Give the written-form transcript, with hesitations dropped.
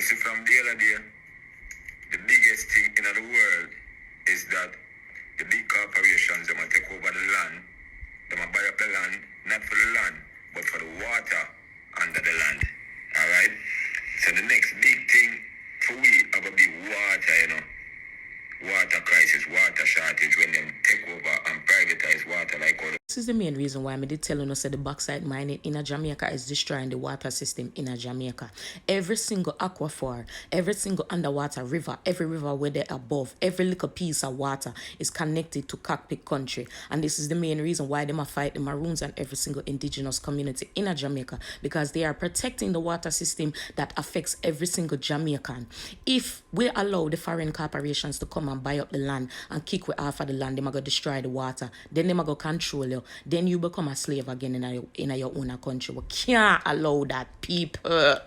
see, from the other day, the biggest thing in the world is that the big corporations, they might take over the land. They might buy up the land, not for the land, but for the water under the land. All right? So the next big thing for we are going to be water, you know. Water crisis, water shortage when them take over and privatize water like all. This is the main reason why I did tell you that the backside mining in Jamaica is destroying the water system in Jamaica. Every single aquifer, every single underwater river, every river where they're above, every little piece of water is connected to cockpit country. And this is the main reason why they might fight the Maroons and every single indigenous community in Jamaica, because they are protecting the water system that affects every single Jamaican. If we allow the foreign corporations to come and buy up the land and kick we off of the land, they're going to destroy the water. Then they're going to control you. Then you become a slave again in your own country. We can't allow that, people.